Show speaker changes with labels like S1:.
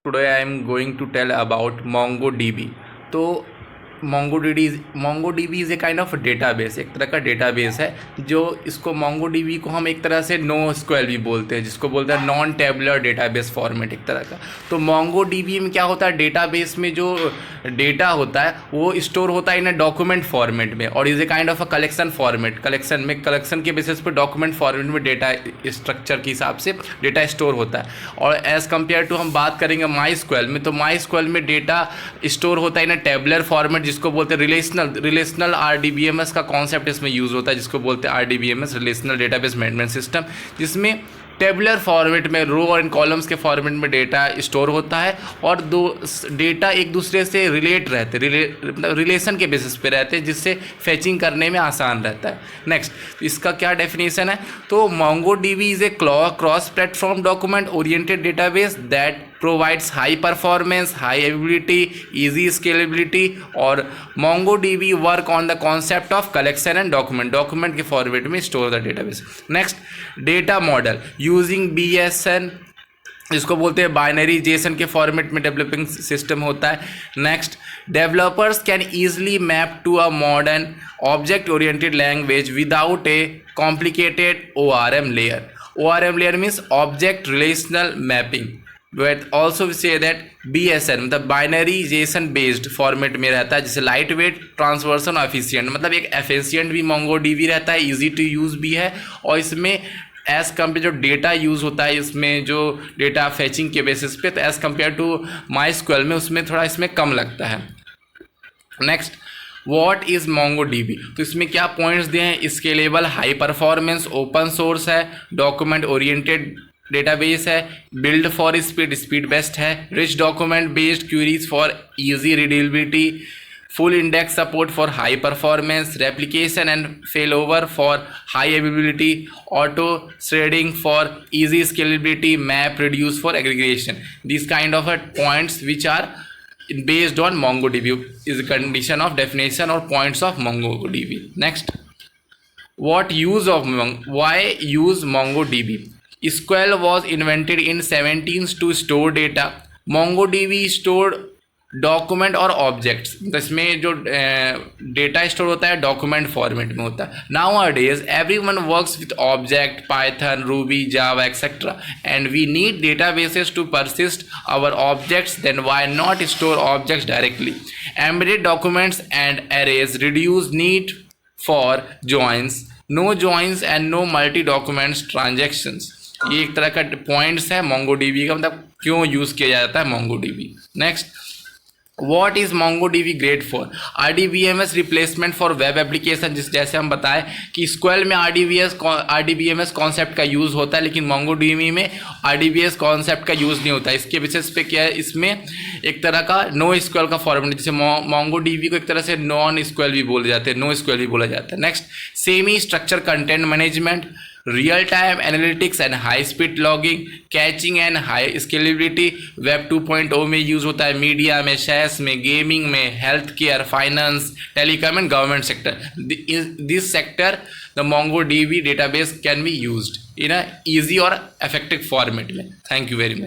S1: Today I am going to tell about MongoDB. तो MongoDB is a kind of database, एक तरह का database है जो इसको MongoDB को हम एक तरह से नो एसक्यूएल भी बोलते हैं, जिसको बोलते हैं नॉन टेबुलर डेटाबेस फॉर्मेट एक तरह का। तो MongoDB में क्या होता है, डेटाबेस में जो डेटा होता है वो स्टोर होता है इन अ डॉक्यूमेंट फॉर्मेट में, और is a kind of a collection format. Collection के बेसिस पे डॉक्यूमेंट फॉर्मेट में डेटा स्ट्रक्चर के हिसाब से डेटा स्टोर होता है। और एज़ कम्पेयर टू हम बात करेंगे MySQL में, तो MySQL में डेटा स्टोर होता है इन अ टेबुलर फॉर्मेट, जिसको बोलते हैं रिलेशनल RDBMS का कॉन्सेप्ट इसमें यूज़ होता है, जिसको बोलते हैं RDBMS, relational database management system, जिसमें टेबुलर फॉर्मेट में रो और कॉलम्स के फॉर्मेट में डेटा स्टोर होता है और दो डेटा एक दूसरे से रिलेट रहते मतलब रिलेशन के बेसिस पे रहते हैं, जिससे फेचिंग करने में आसान रहता है। नेक्स्ट, इसका क्या डेफिनेशन है, तो MongoDB is a cross platform document oriented database that provides high performance, high availability, easy scalability, और MongoDB work on the concept of collection and document के फॉर्मेट में store the database. Next, data model using BSN, इसको बोलते हैं binary JSON के format में developing system होता है। Next, developers can easily map to a modern object oriented language without a complicated ORM layer. ORM layer means object relational mapping. But also we say that BSN मतलब binary JSON based format में रहता है, जैसे light weight, ट्रांसवर्सन और efficient, मतलब एक efficient भी MongoDB रहता है, इजी टू यूज़ भी है, और इसमें एज़ कम्पेयर जो डेटा यूज़ होता है इसमें जो डेटा फैचिंग के बेसिस पे, तो एज़ कम्पेयर टू MySQL में उसमें थोड़ा इसमें कम लगता है। नेक्स्ट, वॉट इज़ MongoDB, तो इसमें क्या पॉइंट्स दिए हैं, scalable, high performance, open source है, डॉक्यूमेंट ओरिएंटेड डेटाबेस है, बिल्ड फॉर स्पीड बेस्ट है, rich document based queries for easy readability, full index support for high performance, replication and fail over for high availability, auto threading for easy scalability, map reduce for aggregation. This kind of points which are based on MongoDB is a condition of definition or points of MongoDB. Next, why use MongoDB? SQL was invented in 17 to store data. MongoDB stored document और objects, तो इसमें जो data store होता है document format में होता है। Nowadays everyone works with object, Python, Ruby, Java etcetera, and we need databases to persist our objects, then why not store objects directly. Embedded documents and arrays reduce need for joins, no joins and no multi documents transactions. ये एक तरह का points है MongoDB का, मतलब क्यों use किया जाता है MongoDB। Next, What is MongoDB great for? RDBMS replacement for web application, जैसे हम बताएं कि SQL में RDBMS कॉन्सेप्ट का यूज़ होता है, लेकिन MongoDB में RDBMS कॉन्सेप्ट का यूज़ नहीं होता है। इसके बेसिस पे क्या है, इसमें एक तरह का नो SQL का फॉर्मेट, जैसे MongoDB को एक तरह से नॉन SQL भी बोले जाते हैं, नो SQL भी बोला जाता है। Next, semi structure content management, real time analytics and high speed logging, catching and high scalability, web 2.0 में यूज़ होता है, मीडिया में, शेयर्स में, गेमिंग में, health care, finance, telecom and government sector. This sector the MongoDB database can be used in a easy और effective format में। Thank you very much.